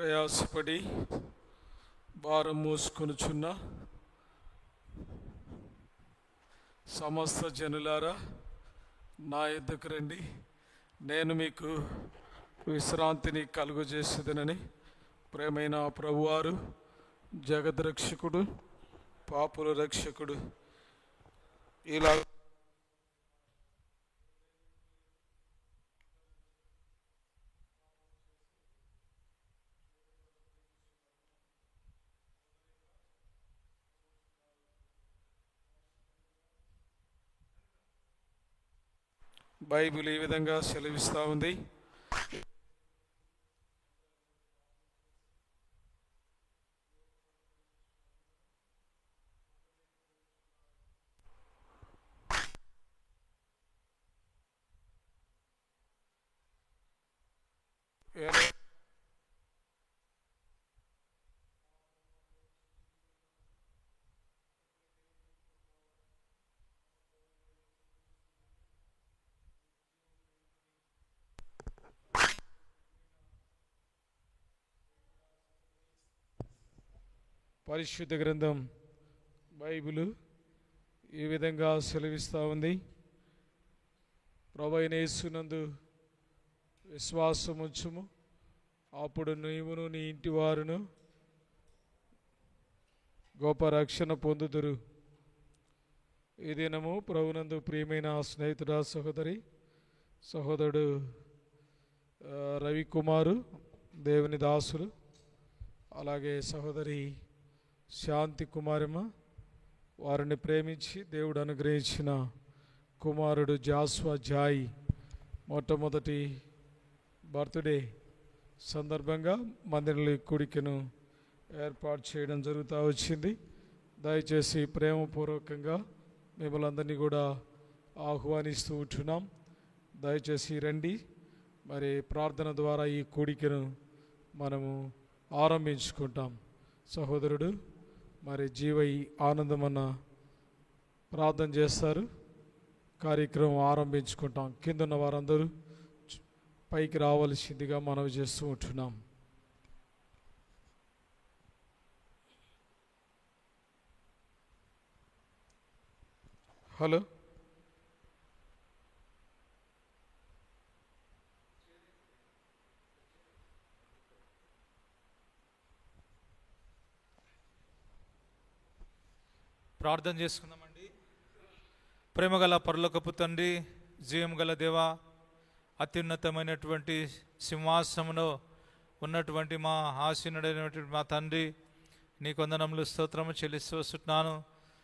ప్రయాసపడి భారం మోసుకొనుచున్న సమస్త జనులారా, నా యొద్దకు రండి, నేను మీకు విశ్రాంతిని కలుగజేసేదనని ప్రేమైన ప్రభువారు, జగద్రక్షకుడు, పాపుల రక్షకుడు ఇలా బైబిల్ ఈ విధంగా సెలవిస్తూ ఉంది. పరిశుద్ధ గ్రంథం బైబిలు ఈ విధంగా సెలవిస్తూ ఉంది. ప్రభువైన యేసునందు విశ్వాసముంచుము, అప్పుడు నీవును నీ ఇంటి వారును గొప్ప రక్షణ పొందుదురు. ఈ దినము ప్రభునందు ప్రియమైన స్నేహితుడా, సహోదరుడు రవికుమారు, దేవుని దాసులు, అలాగే సహోదరి శాంతి కుమారమ్మ, వారిని ప్రేమించి దేవుడు అనుగ్రహించిన కుమారుడు జాస్వా జాయ్ మొట్టమొదటి బర్త్డే సందర్భంగా మందిరంలో కూడికను ఏర్పాటు చేయడం జరుగుతూ వచ్చింది. దయచేసి ప్రేమపూర్వకంగా మిమ్మల్ని అందరినీ కూడా ఆహ్వానిస్తూ ఉంటున్నాం. దయచేసి రండి. మరి ప్రార్థన ద్వారా ఈ కూడికను మనము ఆరంభించుకుంటాం. సహోదరుడు మరి జీవై ఆనందమన్న ప్రార్థన చేస్తారు. కార్యక్రమం ఆరంభించుకుంటాం. కింద ఉన్న వారందరూ పైకి రావాల్సిందిగా మనవి చేస్తూ ఉంటున్నాం. హలో, ప్రార్థన చేసుకుందామండి. ప్రేమగల పరలోకపు తండ్రి, జీవం గల దేవా, అత్యున్నతమైనటువంటి సింహాసనంలో ఉన్నటువంటి మా ఆసీనుడైనటువంటి మా తండ్రి, నీ వందనములు స్తోత్రము చెల్లిస్తూ వస్తున్నాను.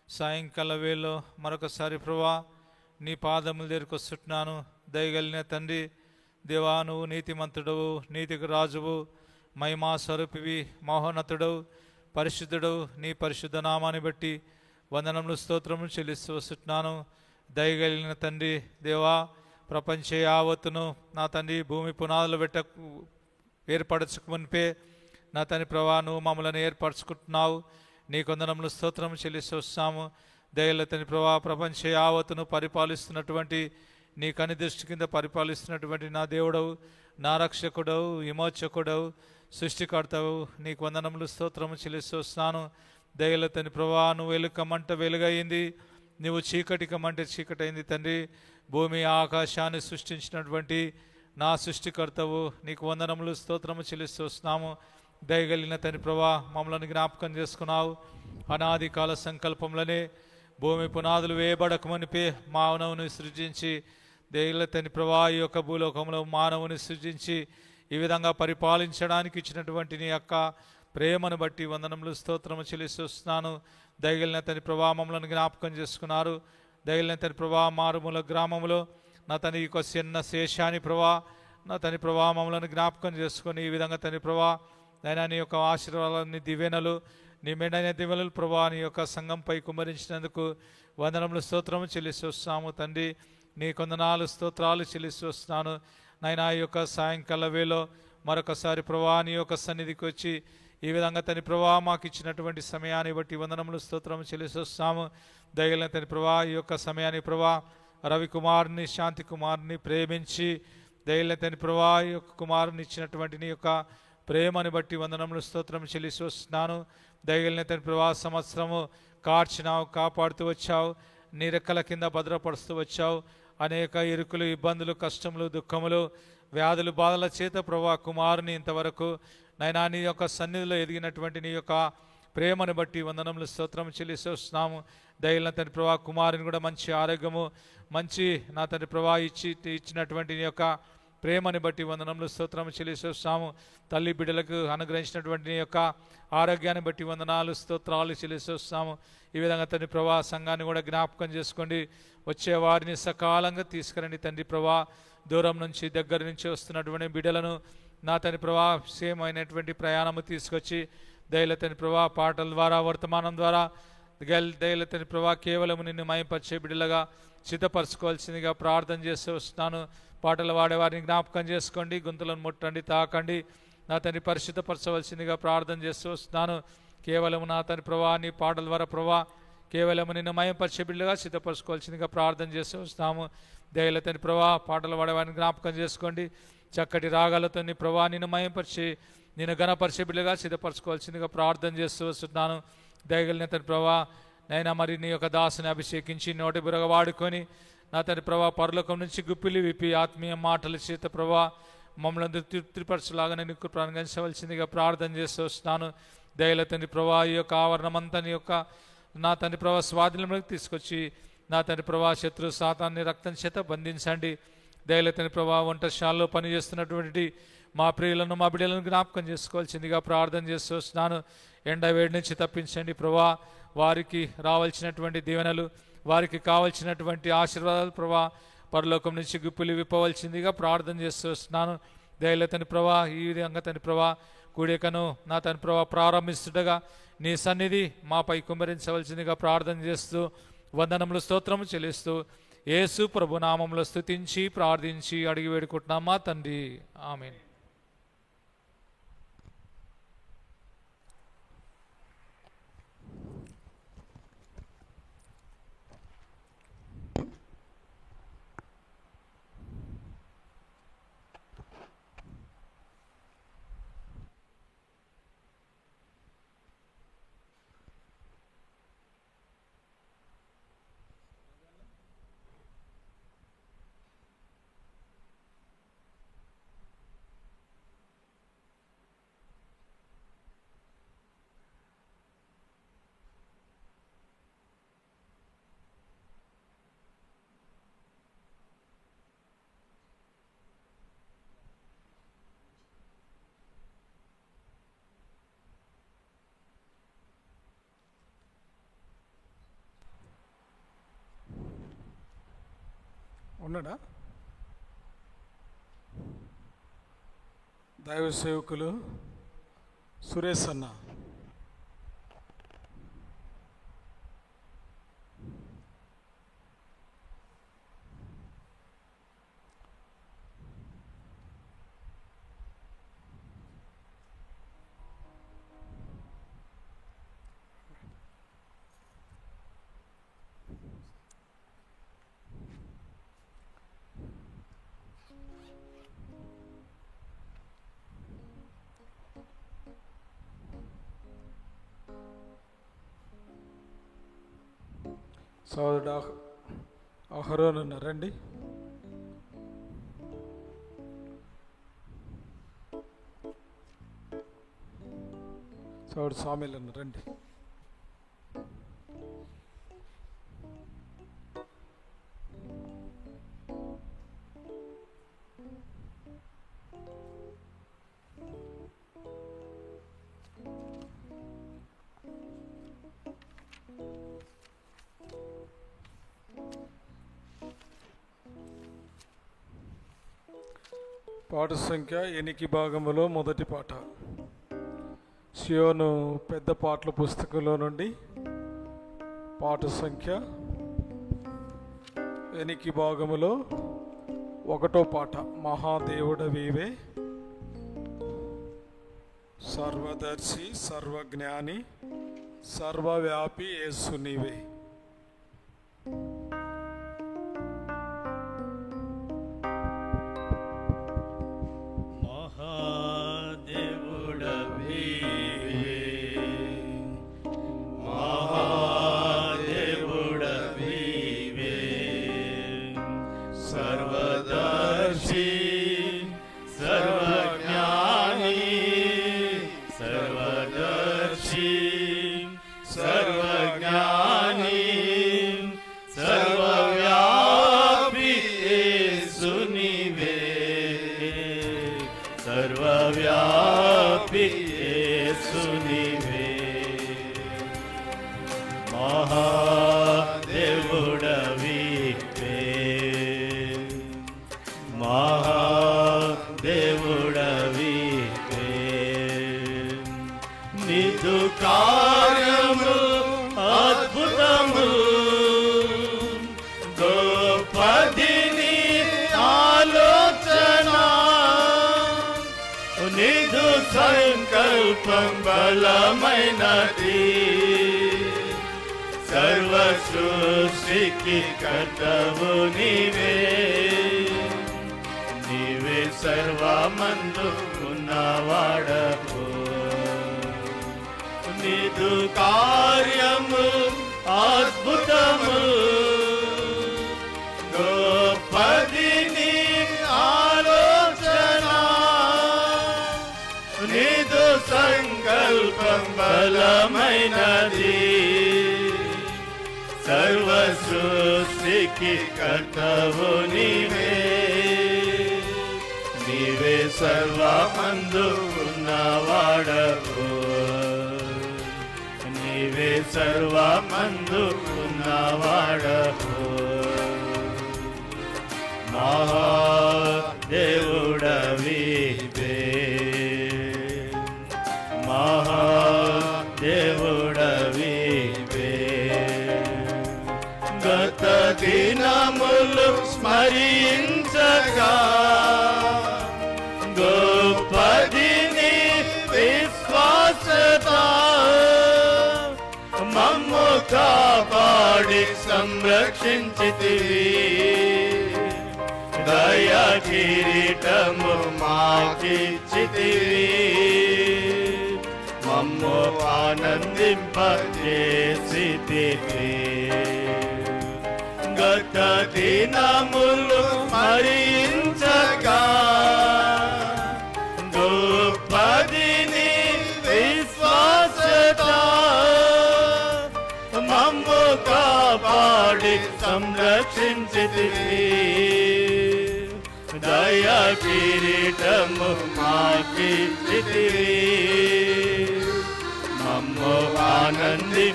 సాయంకాల వేళలో మరొకసారి ప్రభువా నీ పాదముల దగ్గరికి వస్తున్నాను. దయగలిగిన తండ్రి దేవా, నువ్వు నీతిమంతుడవు, నీతికి రాజువు, మహిమా స్వరూపివి, మహోన్నతుడవు, పరిశుద్ధుడవు. నీ పరిశుద్ధ నామాన్ని బట్టి వందనములు స్తోత్రము చెల్లిస్తూ వస్తున్నాను. దయగలిగిన తండ్రి దేవా, ప్రపంచ యావత్తును నా తండ్రి భూమి పునాదులు ఏర్పరచుకునిపే నా తండ్రి ప్రభా నువ్వు మమ్మల్ని ఏర్పరచుకుంటున్నావు. నీ వందనములు స్తోత్రము చెల్లిస్తూ వస్తున్నాము. దయగల తండ్రి ప్రభా, ప్రపంచ యావత్తును పరిపాలిస్తున్నటువంటి నీ కని దృష్టి కింద పరిపాలిస్తున్నటువంటి నా దేవుడవు, నా రక్షకుడవు, విమోచకుడవు, సృష్టికర్తవు, నీకు వందనములు స్తోత్రము చెల్లిస్తూ వస్తున్నాను. దయగల తండ్రి ప్రభా, నువ్వు వెలుకమంట వెలుగయింది, నువ్వు చీకటి కమంటే చీకటి అయింది తండ్రి. భూమి ఆకాశాన్ని సృష్టించినటువంటి నా సృష్టికర్తవు, నీకు వందనములు స్తోత్రము చెల్లిస్తూ వస్తున్నాము. దయగలిగిన తండ్రి ప్రభా, మమ్మల్ని జ్ఞాపకం చేసుకున్నావు. అనాది కాల సంకల్పంలోనే భూమి పునాదులు వేయబడకమనిపే మానవుని సృజించి, దయగల తండ్రి ప్రభా ఈ యొక్క భూలోకంలో మానవుని సృజించి ఈ విధంగా పరిపాలించడానికి ఇచ్చినటువంటి నీ యొక్క ప్రేమను బట్టి వందనములు స్తోత్రము చెల్లిస్తున్నాను. దయగలిగిన తండ్రి ప్రభా, మమ్మల్ని జ్ఞాపకం చేసుకున్నారు. దయగలిగిన తండ్రి ప్రభా, మారుమూల గ్రామంలో నా తండ్రి యొక్క చిన్న శేషాని ప్రభా, నా తండ్రి ప్రభా మమ్మల్ని జ్ఞాపకం చేసుకొని ఈ విధంగా తండ్రి ప్రభా నైనా నీ యొక్క ఆశీర్వాదాన్ని దీవెనలు, నీ మెండైన దీవెనలు ప్రభా నీ యొక్క సంఘంపై కుమ్మరించినందుకు వందనములు స్తోత్రము చెల్లిస్తున్నాము తండ్రి. నీ కొందనాలు స్తోత్రాలు చెల్లిస్తున్నాను. నైనా ఈ యొక్క సాయంకాల వేళలో మరొకసారి ప్రభా నీ యొక్క సన్నిధికి వచ్చి ఈ విధంగా తండ్రి ప్రభా మాకు ఇచ్చినటువంటి సమయాన్ని బట్టి వందనములు స్తోత్రం చెల్లిస్తున్నాము. దయగలిగిన తండ్రి ప్రభా ఈ యొక్క సమయాన్ని ప్రభా రవికుమార్ని, శాంతి కుమార్ని ప్రేమించి దయగలిగిన తండ్రి ప్రభా ఈ యొక్క కుమారుని ఇచ్చినటువంటి నీ యొక్క ప్రేమని బట్టి వందనములు స్తోత్రం చెల్లిసి వస్తున్నాను. దయగలిగిన తండ్రి ప్రభా, సంవత్సరము కార్చినావు, కాపాడుతూ వచ్చావు, నీ రెక్కల కింద భద్రపరుస్తూ వచ్చావు. అనేక ఇరుకులు, ఇబ్బందులు, కష్టములు, దుఃఖములు, వ్యాధులు, బాధల చేత ప్రభా కుమారుని ఇంతవరకు నైనా నీ యొక్క సన్నిధిలో ఎదిగినటువంటి నీ యొక్క ప్రేమను బట్టి వందనములు స్తోత్రం చెల్లిసి వస్తున్నాము. దయగలిగిన తండ్రి ప్రభా, కుమారుని కూడా మంచి ఆరోగ్యము, మంచి నా తండ్రి ప్రభా ఇచ్చినటువంటి నీ యొక్క ప్రేమని బట్టి వందనములు స్తోత్రం చెల్లిసి వస్తాము. తల్లి బిడ్డలకు అనుగ్రహించినటువంటి నీ యొక్క ఆరోగ్యాన్ని బట్టి వందనాలు స్తోత్రాలు చెల్లిసి వస్తాము. ఈ విధంగా తండ్రి ప్రభా సంఘాన్ని కూడా జ్ఞాపకం చేసుకోండి. వచ్చే వారిని సకాలంగా తీసుకురండి తండ్రి ప్రభా. దూరం నుంచి దగ్గర నుంచి వస్తున్నటువంటి బిడ్డలను నా తండ్రి ప్రభా సేమ్ అయినటువంటి ప్రయాణము తీసుకొచ్చి దయల తండ్రి ప్రభా పాటల ద్వారా, వర్తమానం ద్వారా దయల తండ్రి ప్రభా కేవలం నిన్ను మయంపరిచే బిడ్డలుగా సిద్ధపరచుకోవాల్సిందిగా ప్రార్థన చేస్తూ వస్తున్నాను. పాటలు వాడేవారిని జ్ఞాపకం చేసుకోండి, గొంతులను ముట్టండి, తాకండి. నా తండ్రి పరిశుద్ధపరచవలసిందిగా ప్రార్థన చేస్తూ వస్తున్నాను. కేవలము నా తండ్రి ప్రభా నీ పాటల ద్వారా ప్రభా కేవలము నిన్ను మయంపరిచే బిడ్డలుగా సిద్ధపరచుకోవాల్సిందిగా ప్రార్థన చేస్తూ వస్తాము. దయల తండ్రి ప్రభా పాటలు వాడేవారిని జ్ఞాపకం చేసుకోండి. చక్కటి రాగాలతో నీ ప్రభా నిన్ను మయంపరిచి నేను ఘనపరిచే బిడ్డలుగా సిద్ధపరచుకోవాల్సిందిగా ప్రార్థన చేస్తూ వస్తున్నాను. దయగలిగిన తండ్రి ప్రభా నైనా మరి నీ యొక్క దాసుని అభిషేకించి నోటి బురగ వాడుకొని నా తండ్రి ప్రభా పరలోకం నుంచి గుప్పిలి విప్పి ఆత్మీయ మాటల చేత ప్రభా మమ్మల్ని తృప్తిపరచులాగా నేను ప్రారంభించవలసిందిగా ప్రార్థన చేస్తూ వస్తున్నాను. దయల తండ్రి ప్రభా ఈ యొక్క ఆవరణమంతా నీ యొక్క నా తండ్రి ప్రభా స్వాధీనంలోకి తీసుకొచ్చి నా తండ్రి ప్రభా శత్రు సాతాన్ని రక్తం చేత బంధించండి. దయల తండ్రి ప్రభా వంటశాలలో పనిచేస్తున్నటువంటి మా ప్రియులను, మా బిడ్డలను జ్ఞాపకం చేసుకోవాల్సిందిగా ప్రార్థన చేస్తూ వస్తున్నాను. ఎండ వేడి నుంచి తప్పించండి ప్రభా. వారికి రావాల్సినటువంటి దీవెనలు, వారికి కావలసినటువంటి ఆశీర్వాదాలు ప్రభా పరలోకం నుంచి గుప్పిలి విప్పవలసిందిగా ప్రార్థన చేస్తూ వస్తున్నాను. దయల తండ్రి ప్రభా ఈ విధంగా తండ్రి ప్రభా కూడికను నా తండ్రి ప్రభా ప్రారంభిస్తుండగా నీ సన్నిధి మాపై కుమ్మరించవలసిందిగా ప్రార్థన చేస్తూ వందనములు స్తోత్రము చెల్లిస్తూ యేసు ప్రభు నామములో స్తుతించి ప్రార్థించి అడిగి వేడుకుంటున్నాం మా తండ్రి, ఆమేన్. ఉన్నాడా? దైవ సేవకులు సురేష్ అన్న. సోదరుడు అహరోన్ ఉన్నారండి. సోదరుడు సామీల్ ఉన్నారండి. పాట సంఖ్య 8 భాగములో మొదటి పాట. సియోను పెద్ద పాటల పుస్తకంలో నుండి పాట సంఖ్య 8 భాగములో 1వ పాట. మహాదేవుడవీవే, సర్వదర్శి, సర్వజ్ఞాని, సర్వవ్యాపి యేసు నీవే. మహాదేవుడవీవే, సంకల్పం బలమైనది, సర్వ సృష్టికి కర్తవు నీవే. నీవే సర్వమందు ఉన్నవాడవు, నీదు కార్యము అద్భుతము, గొప్పది నీ ఆలోచన. నీదు సంకల్పం బలమైనది, సర్వ సృష్టికి కర్తవు నీవే. నీవే సర్వమందు ఉన్నవాడవు, నీవే సర్వమందు ఉన్నవాడవు. మహాదేవుడవీవే, మహాదేవుడవీవే. గత దినములు స్మరించగా, గొప్పది నీ విశ్వాసత. మమ్ము కాపాడి సంరక్షించితివి, దయా కిరీటము మాకిచ్చితివి. మమ్ము ఆనందింపజేసితివి. గత దినములు స్మరించగా, గొప్పది నీ విశ్వాసత. మమ్ము కాపాడి సంరక్షించితివి, దయా కిరీటము మాకిచ్చితివి. మమ్ము ఆనందింపజేసితివి,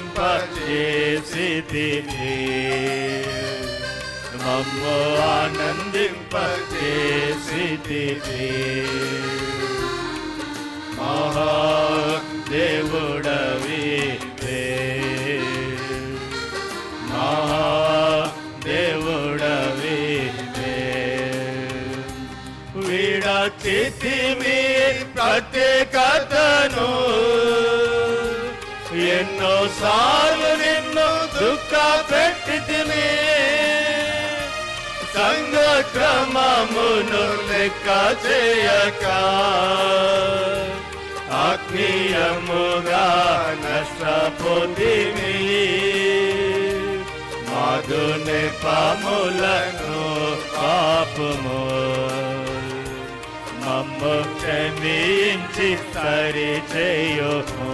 మమ్ము ఆనందింపజేసితివి. మహాదేవుడవీవే, మహాదేవుడవీవే. విడచితివి ప్రత్యేకతను, ఎన్నోసార్లు నిన్ను దుఃఖ పెట్టితివి. సంఘ క్రమమును లెక్క చేయక, ఆత్మీయముగా నష్టపోతివి. మాధుని పాములను పాపము, మమ్ము క్షమించి సరి చేయుము.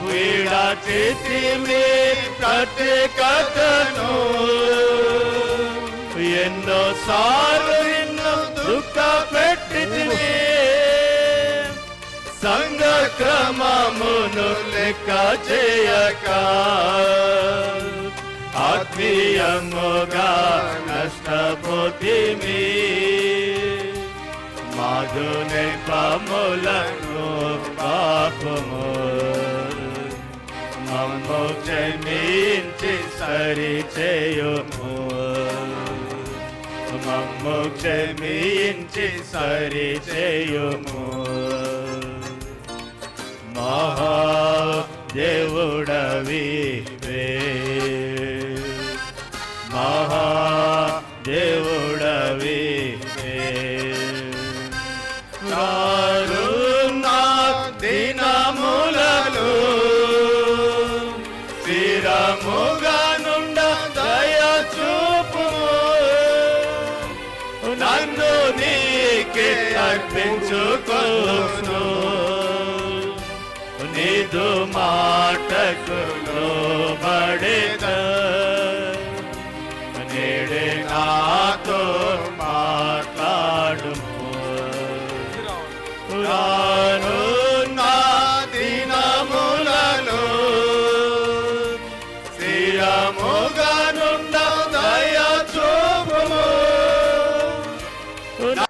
విడచితివి ప్రత్యేకతను, ఎన్నోసార్లు నిన్ను దుఃఖ పెట్టితివి. సంఘ క్రమమును లెక్క చేయక, ఆత్మీయముగా నష్టపోతివి. మాధుని పాములను పాపము, మమ్ము క్షమించి సరి చేయుము. మమ్ము క్షమించి సరి చేయుము. మహాదేవుడవీవే, మహాదేవుడవీవే. కరుణ దినములలో స్థిరముగా నుండ దయ చూపుము. నన్ను నీకే అర్పించుకొను, నీదు మాటకు లోబడెదను.